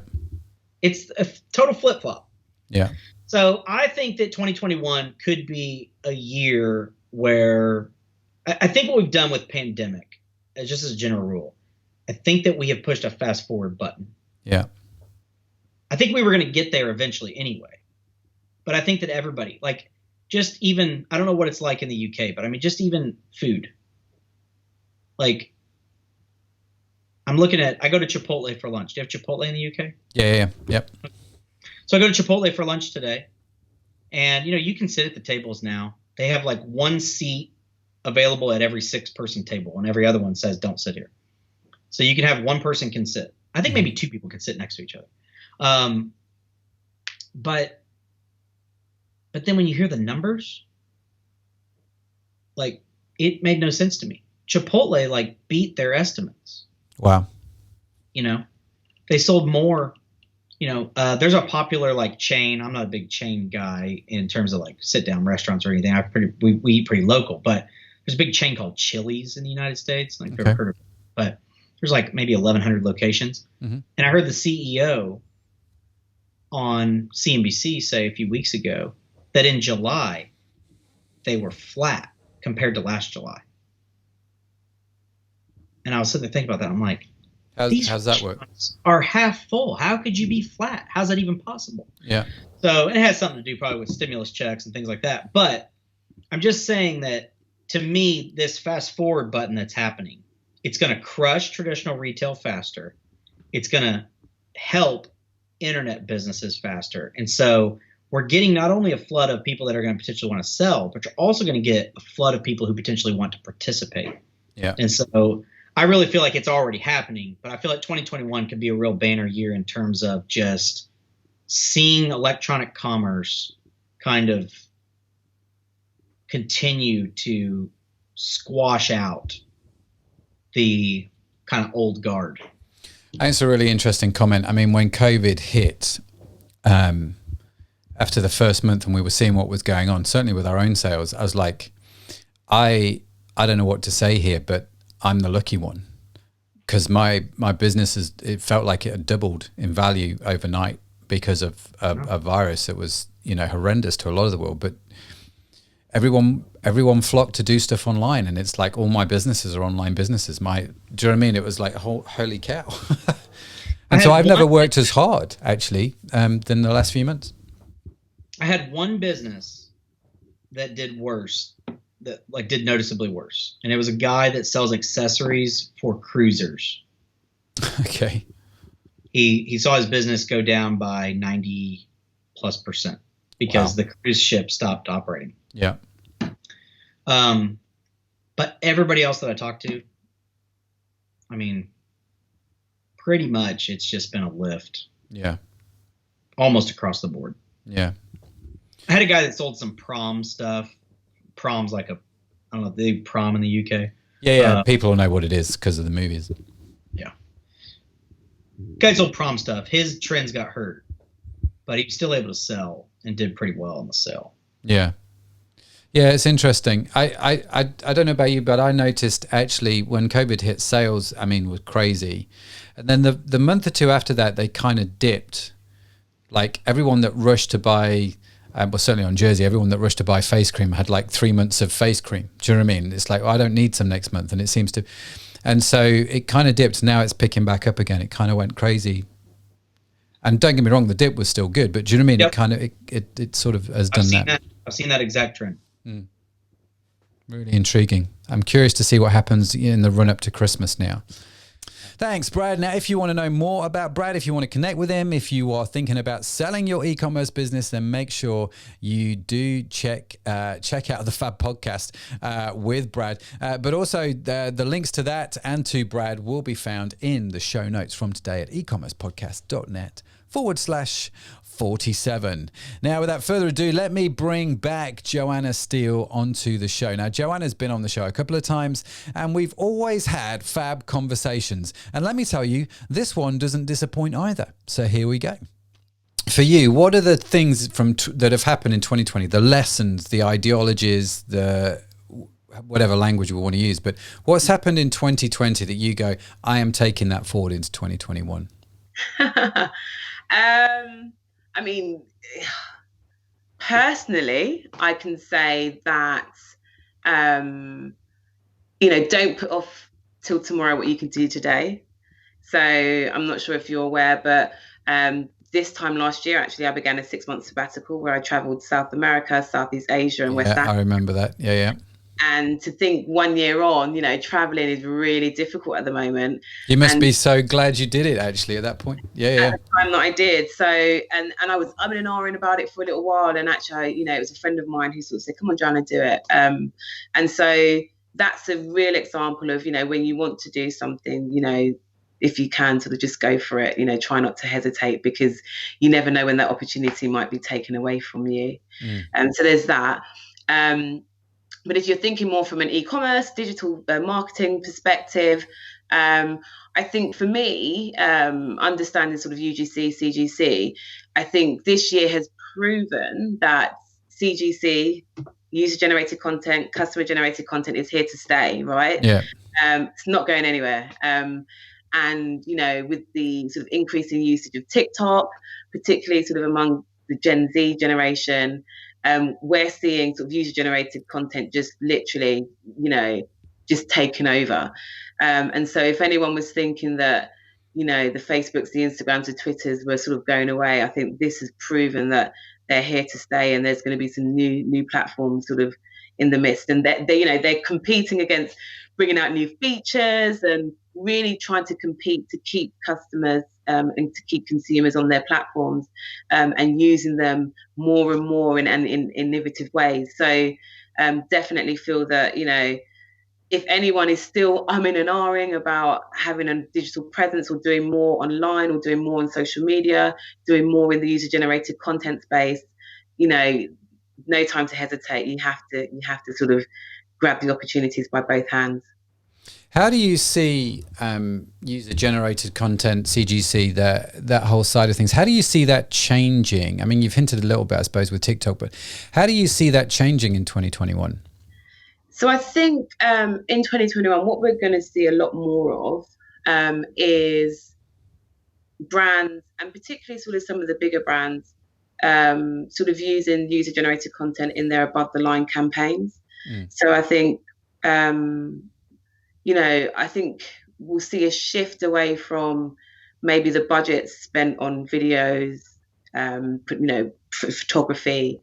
It's a total flip-flop. Yeah. So I think that 2021 could be a year where I think what we've done with pandemic, just as a general rule, I think that we have pushed a fast forward button. Yeah. I think we were going to get there eventually anyway. But I think that everybody, like, just even, I don't know what it's like in the UK, but I mean, just even food. Like, I go to Chipotle for lunch. Do you have Chipotle in the UK? Yeah. Yep. So I go to Chipotle for lunch today, and you can sit at the tables now, They have like one seat available at every 6-person table, and every other one says, don't sit here. So you can have one person can sit. I think maybe 2 people can sit next to each other. But then when you hear the numbers, like, it made no sense to me. Chipotle like beat their estimates. Wow. You know, they sold more. You know, there's a popular like chain. I'm not a big chain guy in terms of like sit down restaurants or anything. We eat pretty local, but there's a big chain called Chili's in the United States. Like, I've never heard of it, but there's like maybe 1,100 locations. And I heard the CEO on CNBC say a few weeks ago that in July they were flat compared to last July. And I was sitting there thinking about that. I'm like, how's that work? Are half full. How could you be flat? How's that even possible? Yeah. So it has something to do probably with stimulus checks and things like that. But I'm just saying that, to me, this fast forward button that's happening, it's going to crush traditional retail faster. It's going to help internet businesses faster. And so we're getting not only a flood of people that are going to potentially want to sell, but you're also going to get a flood of people who potentially want to participate. Yeah. And so I really feel like it's already happening, but I feel like 2021 could be a real banner year in terms of just seeing electronic commerce kind of continue to squash out the kind of old guard. I think it's a really interesting comment. I mean, when COVID hit, after the first month and we were seeing what was going on, certainly with our own sales, I was like, I don't know what to say here, but I'm the lucky one, because my business it felt like it had doubled in value overnight because of a virus that was, you know, horrendous to a lot of the world. But everyone flocked to do stuff online, and it's like all my businesses are online businesses. Do you know what I mean? It was like, holy cow. And so I've never worked as hard actually than the last few months. I had one business that did worse, that like did noticeably worse, and it was a guy that sells accessories for cruisers. Okay. He saw his business go down by 90+% because the cruise ship stopped operating. Yeah. But everybody else that I talked to, I mean, pretty much it's just been a lift. Yeah. Almost across the board. Yeah. I had a guy that sold some prom stuff. Prom's like I don't know, the prom in the UK. Yeah. People know what it is because of the movies. Yeah. Guy sold prom stuff. His trends got hurt, but he was still able to sell and did pretty well on the sale. Yeah. Yeah, it's interesting. I don't know about you, but I noticed actually when COVID hit, sales, I mean, was crazy. And then the month or two after that, they kind of dipped. Like everyone that rushed to buy, well, certainly on Jersey, everyone that rushed to buy face cream had like 3 months of face cream. Do you know what I mean? It's like, I don't need some next month. And it seems to, and so it kind of dipped. Now it's picking back up again. It kind of went crazy. And don't get me wrong, the dip was still good, but do you know what I mean? Yep. It kind of, it sort of has done that. I've seen that exact trend. Really intriguing. I'm curious to see what happens in the run up to Christmas now. Thanks, Brad. Now, if you want to know more about Brad, if you want to connect with him, if you are thinking about selling your e-commerce business, then make sure you do check out the Fab podcast with Brad. But also the links to that and to Brad will be found in the show notes from today at ecommercepodcast.net/47. Now, without further ado, let me bring back Joanna Steele onto the show. Now, Joanna's been on the show a couple of times, and we've always had fab conversations. And let me tell you, this one doesn't disappoint either. So here we go. For you, what are the things that have happened in 2020? The lessons, the ideologies, the whatever language we want to use. But what's happened in 2020 that you go, I am taking that forward into 2021? I mean, personally, I can say that, don't put off till tomorrow what you can do today. So I'm not sure if you're aware, but this time last year, actually, I began a 6-month sabbatical where I traveled South America, Southeast Asia, and West Africa. I remember that. Yeah. And to think 1 year on, traveling is really difficult at the moment. You must be so glad you did it actually at that point. Yeah. At the time that I did. So, and I was umming and ahhing about it for a little while. And actually, it was a friend of mine who sort of said, come on, Joanna, do it. And so that's a real example of, when you want to do something, if you can sort of just go for it, try not to hesitate, because you never know when that opportunity might be taken away from you. And so there's that. But if you're thinking more from an e-commerce, digital marketing perspective, I think for me, understanding sort of UGC, CGC, I think this year has proven that CGC, user-generated content, customer-generated content, is here to stay, right? Yeah. It's not going anywhere. And, with the sort of increasing usage of TikTok, particularly sort of among the Gen Z generation, we're seeing sort of user-generated content just literally, just taken over. And so if anyone was thinking that, the Facebooks, the Instagrams, the Twitters were sort of going away, I think this has proven that they're here to stay, and there's going to be some new platforms sort of in the midst. And they're competing against bringing out new features and really trying to compete to keep customers and to keep consumers on their platforms, and using them more and more in innovative ways. So definitely feel that, if anyone is still umming and ahhing about having a digital presence or doing more online or doing more on social media, doing more in the user-generated content space, no time to hesitate. You have to sort of grab the opportunities by both hands. How do you see user-generated content, CGC, that whole side of things? How do you see that changing? I mean, you've hinted a little bit, I suppose, with TikTok, but how do you see that changing in 2021? So I think in 2021, what we're going to see a lot more of is brands, and particularly sort of some of the bigger brands, sort of using user-generated content in their above-the-line campaigns. So I think I think we'll see a shift away from maybe the budget spent on videos, photography,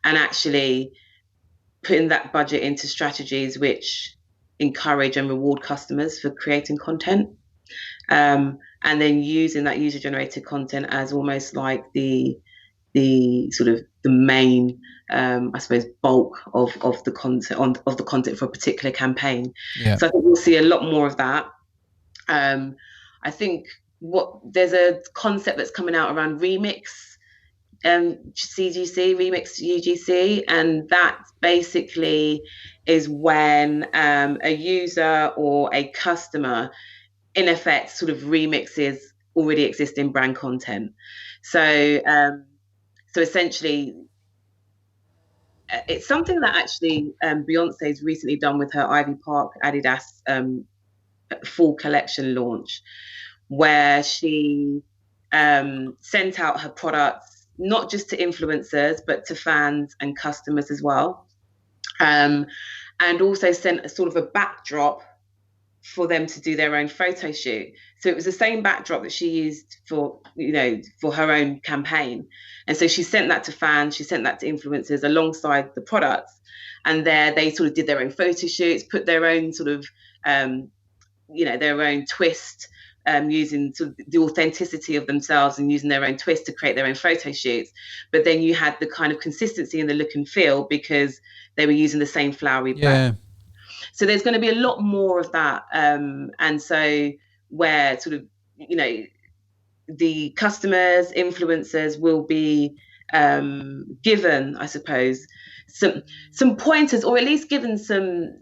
and actually putting that budget into strategies which encourage and reward customers for creating content, and then using that user-generated content as almost like the sort of the main, I suppose, bulk of the content of the content for a particular campaign. Yeah. So I think we'll see a lot more of that. I think there's a concept that's coming out around remix, CGC, remix UGC, and that basically is when a user or a customer, in effect, sort of remixes already existing brand content. So essentially, it's something that actually Beyonce's recently done with her Ivy Park Adidas full collection launch, where she sent out her products not just to influencers, but to fans and customers as well. And also sent a sort of a backdrop for them to do their own photo shoot. So it was the same backdrop that she used for her own campaign. And so she sent that to fans, she sent that to influencers alongside the products. And there they sort of did their own photo shoots, put their own sort of, their own twist, using sort of the authenticity of themselves and using their own twist to create their own photo shoots. But then you had the kind of consistency in the look and feel because they were using the same flowery brand. So there's going to be a lot more of that. And so where sort of, the customers, influencers will be given, I suppose, some pointers, or at least given some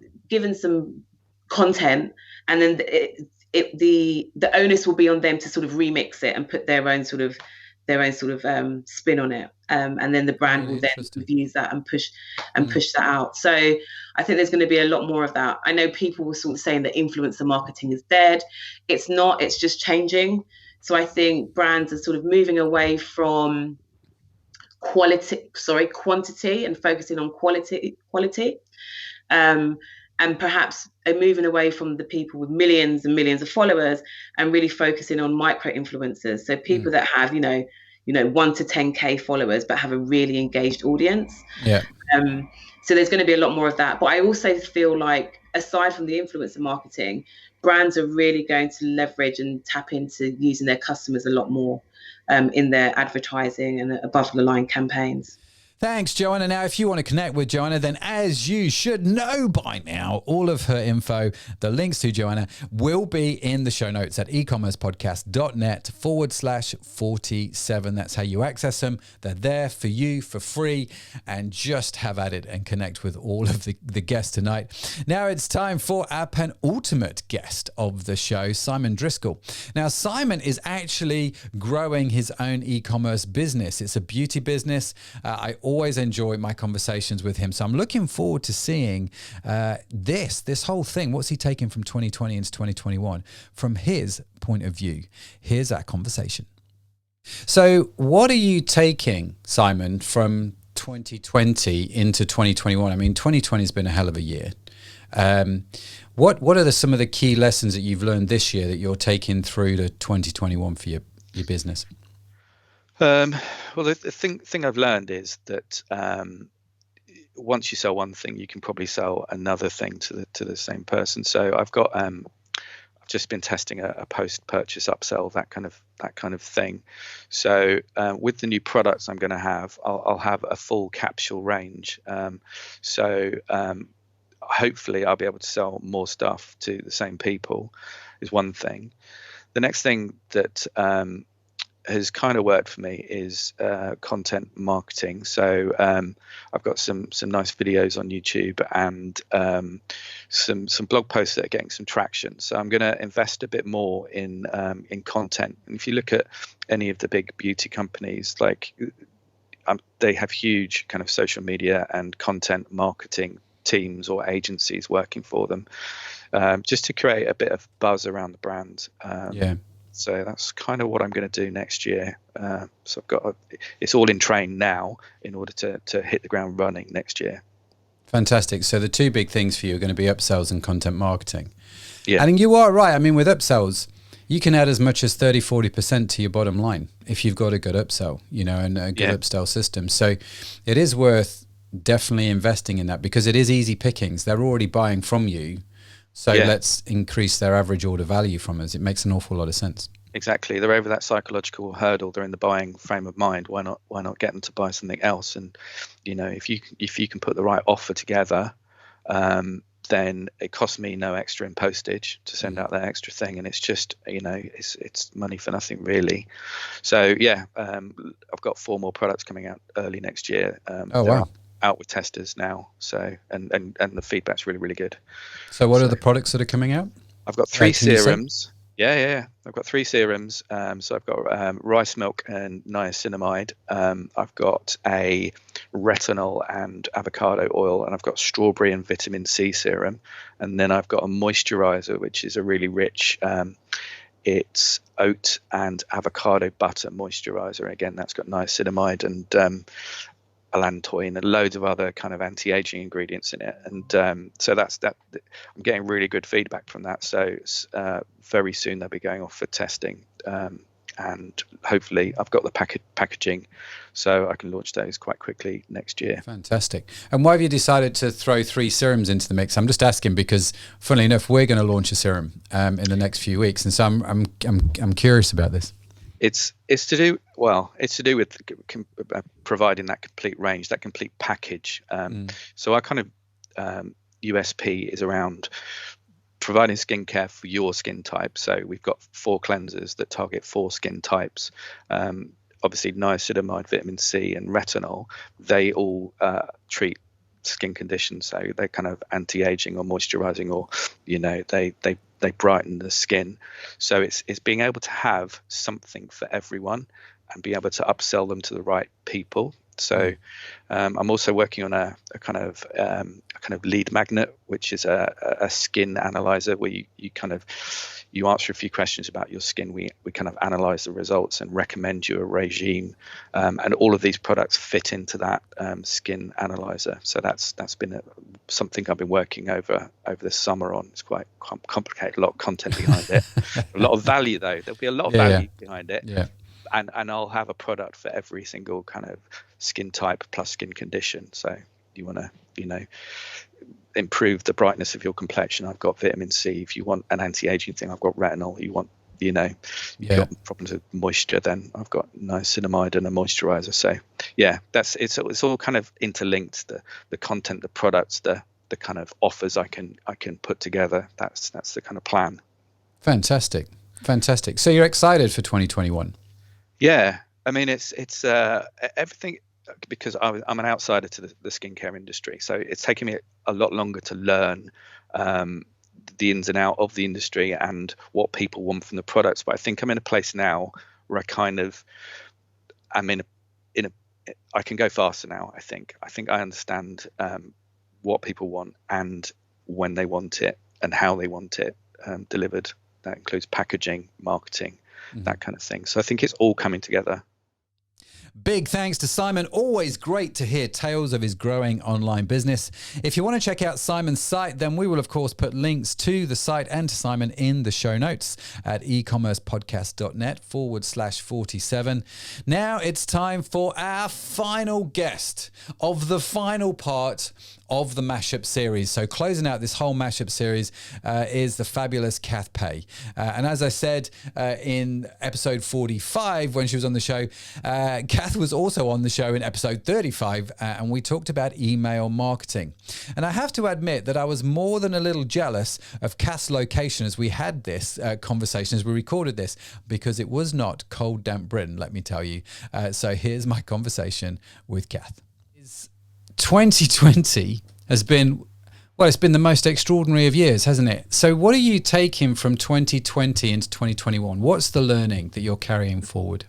content, and then the onus will be on them to sort of remix it and put their own sort of spin on it, and then the brand will then use that and push that out. So I think there's going to be a lot more of that. I know people were sort of saying that influencer marketing is dead. It's not. It's just changing. So I think brands are sort of moving away from quantity and focusing on quality. And perhaps moving away from the people with millions and millions of followers and really focusing on micro influencers. So people that have, 1 to 10K followers, but have a really engaged audience. Yeah. So there's going to be a lot more of that. But I also feel like, aside from the influencer marketing, brands are really going to leverage and tap into using their customers a lot more in their advertising and above the line campaigns. Thanks, Joanna. Now, if you want to connect with Joanna, then as you should know by now, all of her info, the links to Joanna, will be in the show notes at ecommercepodcast.net/47. That's how you access them. They're there for you for free, and just have at it and connect with all of the guests tonight. Now it's time for our penultimate guest of the show, Simon Driscoll. Now, Simon is actually growing his own e-commerce business. It's a beauty business. I always enjoy my conversations with him. So I'm looking forward to seeing this whole thing. What's he taking from 2020 into 2021 from his point of view? Here's our conversation. So what are you taking, Simon, from 2020 into 2021? I mean, 2020 has been a hell of a year. What are some of the key lessons that you've learned this year that you're taking through to 2021 for your business? Well, the thing I've learned is that once you sell one thing, you can probably sell another thing to the same person. So I've just been testing a post-purchase upsell, that kind of thing. So with the new products I'm going to have, I'll have a full capsule range. So hopefully I'll be able to sell more stuff to the same people, is one thing. The next thing that has kind of worked for me is content marketing. So I've got some nice videos on YouTube and some blog posts that are getting some traction. So I'm going to invest a bit more in content. And if you look at any of the big beauty companies, like they have huge kind of social media and content marketing teams or agencies working for them, just to create a bit of buzz around the brand. So that's kind of what I'm going to do next year. So it's all in train now in order to hit the ground running next year. Fantastic. So the two big things for you are going to be upsells and content marketing. Yeah. And you are right. I mean, with upsells, you can add as much as 30-40% to your bottom line if you've got a good upsell, and a good upsell system. So it is worth definitely investing in that, because it is easy pickings. They're already buying from you. So let's increase their average order value from us. It makes an awful lot of sense. Exactly. They're over that psychological hurdle. They're in the buying frame of mind. Why not get them to buy something else? And if you can put the right offer together, then it costs me no extra in postage to send out that extra thing, and it's just it's money for nothing really. So I've got 4 more products coming out early next year. Wow. Out with testers now, so and the feedback's really good. So what are the products that are coming out? I've got 3 serums. I've got 3 serums. So I've got rice milk and niacinamide. I've got a retinol and avocado oil, and I've got strawberry and vitamin C serum, and then I've got a moisturizer which is a really rich it's oat and avocado butter moisturizer. Again, that's got niacinamide and allantoin and loads of other kind of anti-aging ingredients in it, and so that's that. I'm getting really good feedback from that, so very soon they'll be going off for testing, and hopefully I've got the packaging so I can launch those quite quickly next year. Fantastic. And why have you decided to throw 3 serums into the mix? I'm just asking because, funnily enough, we're going to launch a serum in the next few weeks, and so I'm curious about this. It's to do with providing that complete range, that complete package. So our kind of USP is around providing skincare for your skin type. So we've got 4 cleansers that target 4 skin types. Obviously, niacinamide, vitamin C, and retinol, they all treat skin conditions. So they're kind of anti-aging or moisturizing, or they brighten the skin. So it's being able to have something for everyone and be able to upsell them to the right people. So I'm also working on a kind of lead magnet, which is a skin analyzer where you answer a few questions about your skin. We kind of analyze the results and recommend you a regime, and all of these products fit into that skin analyzer. So that's been something I've been working over this summer on. It's quite complicated, a lot of content behind it, a lot of value though. There'll be a lot of value behind it. Yeah. And I'll have a product for every single kind of skin type plus skin condition. So to, improve the brightness of your complexion, I've got vitamin C. If you want an anti-aging thing, I've got retinol. You want, you've got problems with moisture, then I've got niacinamide and a moisturizer. So yeah, it's all kind of interlinked. The content, the products, the kind of offers I can put together. That's the kind of plan. Fantastic. So you're excited for 2021? Yeah, I mean it's everything, because I'm an outsider to the skincare industry, so it's taken me a lot longer to learn the ins and out of the industry and what people want from the products. But I think I'm in a place now where I can go faster now. I think I understand what people want and when they want it and how they want it delivered. That includes packaging, marketing, that kind of thing. So I think it's all coming together. Big thanks to Simon. Always great to hear tales of his growing online business. If you want to check out Simon's site, then we will, of course, put links to the site and to Simon in the show notes at ecommercepodcast.net/47. Now it's time for our final guest of the final part of the mashup series. So closing out this whole mashup series is the fabulous Kath Pay. And as I said in episode 45, when she was on the show, Kath was also on the show in episode 35, and we talked about email marketing. And I have to admit that I was more than a little jealous of Kath's location as we had this conversation, as we recorded this, because it was not cold, damp Britain, let me tell you. So here's my conversation with Kath. 2020 has been, well, it's been the most extraordinary of years, hasn't it? So what are you taking from 2020 into 2021? What's the learning that you're carrying forward?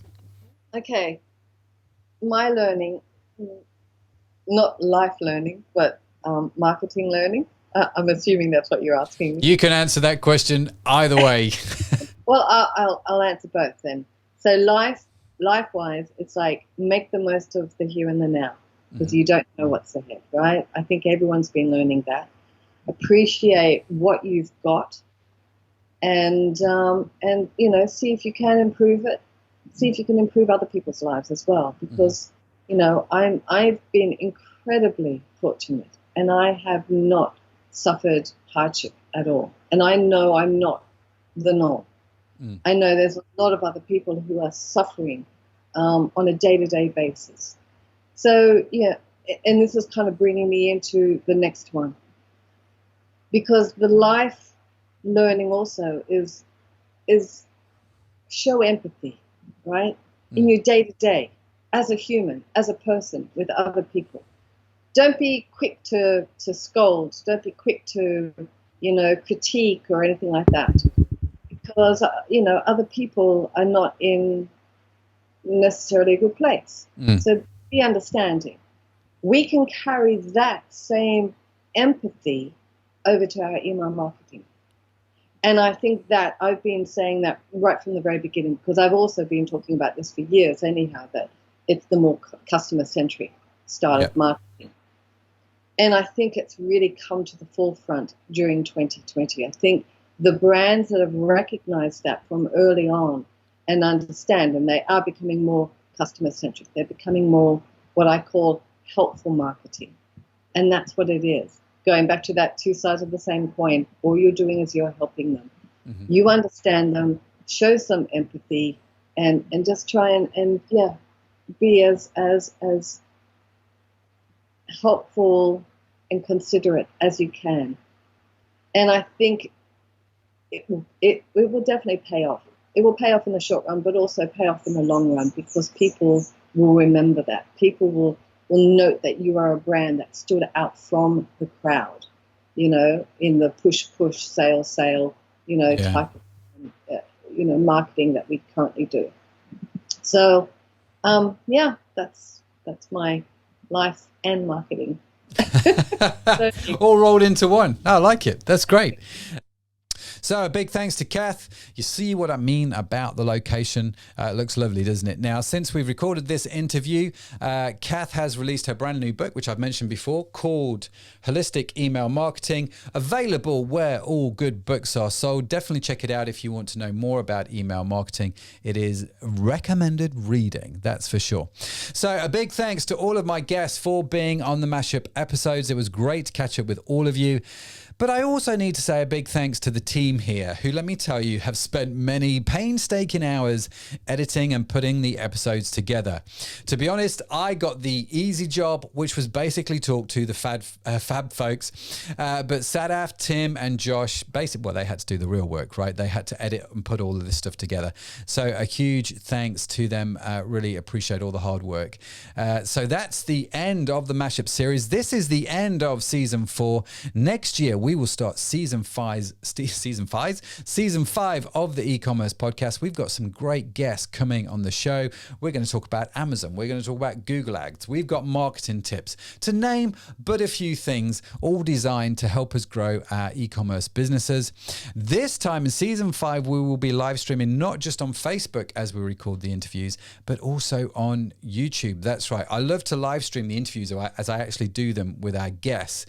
Okay. My learning, not life learning, but marketing learning. I'm assuming that's what you're asking me. You can answer that question either way. Well, I'll answer both then. So life-wise, it's like make the most of the here and the now, because you don't know what's ahead, right? I think everyone's been learning that. Appreciate what you've got, and see if you can improve it. See if you can improve other people's lives as well, because I've been incredibly fortunate, and I have not suffered hardship at all. And I know I'm not the norm. I know there's a lot of other people who are suffering on a day-to-day basis. So, yeah, and this is kind of bringing me into the next one. Because the life learning also is show empathy, right? In your day-to-day, as a human, as a person, with other people. Don't be quick to scold. Don't be quick to, critique or anything like that. Because, other people are not in necessarily a good place. So be understanding. We can carry that same empathy over to our email marketing. And I think that I've been saying that right from the very beginning, because I've also been talking about this for years anyhow, that it's the more customer-centric style of marketing. And I think it's really come to the forefront during 2020. I think the brands that have recognized that from early on and understand, and they are becoming more customer-centric. They're becoming more what I call helpful marketing. And that's what it is. Going back to that two sides of the same coin, all you're doing is you're helping them. You understand them, show some empathy, and just try and be as helpful and considerate as you can. And I think it will definitely pay off. It will pay off in the short run, but also pay off in the long run, because people will remember that. People will note that you are a brand that stood out from the crowd, in the push, sale, type of, marketing that we currently do. So, that's my life and marketing. All rolled into one. I like it. That's great. So a big thanks to Kath. You see what I mean about the location. It looks lovely, doesn't it? Now, since we've recorded this interview, Kath has released her brand new book, which I've mentioned before, called Holistic Email Marketing, available where all good books are sold. Definitely check it out if you want to know more about email marketing. It is recommended reading, that's for sure. So a big thanks to all of my guests for being on the Mashup episodes. It was great to catch up with all of you. But I also need to say a big thanks to the team here, who, let me tell you, have spent many painstaking hours editing and putting the episodes together. To be honest, I got the easy job, which was basically talk to the fab folks. But Sadaf, Tim, and Josh, basically, well, they had to do the real work, right? They had to edit and put all of this stuff together. So a huge thanks to them. Really appreciate all the hard work. So that's the end of the Mashup series. This is the end of season 4. Next year, we will start season 5 of the e-commerce podcast. We've got some great guests coming on the show. We're going to talk about Amazon. We're going to talk about Google Ads. We've got marketing tips, to name but a few things, all designed to help us grow our e-commerce businesses. This time in season 5, we will be live streaming not just on Facebook as we record the interviews, but also on YouTube. That's right. I love to live stream the interviews as I actually do them with our guests.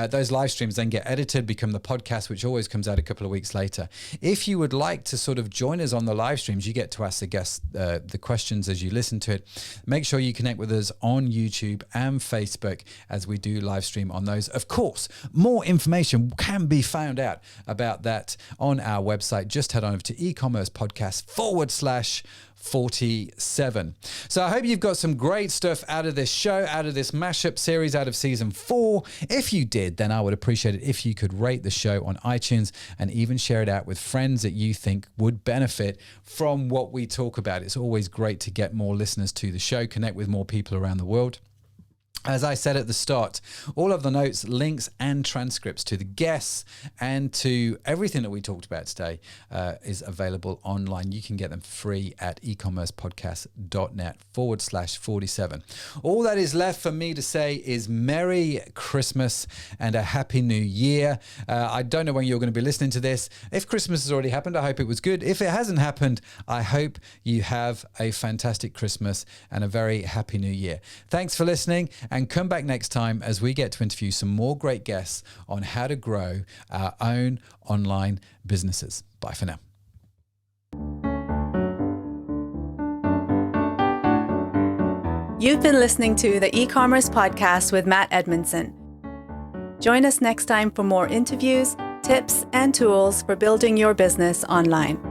Those live streams then get edited, become the podcast, which always comes out a couple of weeks later. If you would like to sort of join us on the live streams, you get to ask the guests the questions as you listen to it. Make sure you connect with us on YouTube and Facebook as we do live stream on those. Of course, more information can be found out about that on our website. Just head on over to ecommercepodcast.com/47. So I hope you've got some great stuff out of this show, out of this mashup series, out of season 4. If you did, then I would appreciate it if you could rate the show on iTunes and even share it out with friends that you think would benefit from what we talk about. It's always great to get more listeners to the show, connect with more people around the world. As I said at the start, all of the notes, links, and transcripts to the guests and to everything that we talked about today is available online. You can get them free at ecommercepodcast.net/47. All that is left for me to say is Merry Christmas and a Happy New Year. I don't know when you're going to be listening to this. If Christmas has already happened, I hope it was good. If it hasn't happened, I hope you have a fantastic Christmas and a very happy New Year. Thanks for listening. And come back next time as we get to interview some more great guests on how to grow our own online businesses. Bye for now. You've been listening to the e-commerce podcast with Matt Edmondson. Join us next time for more interviews, tips, and tools for building your business online.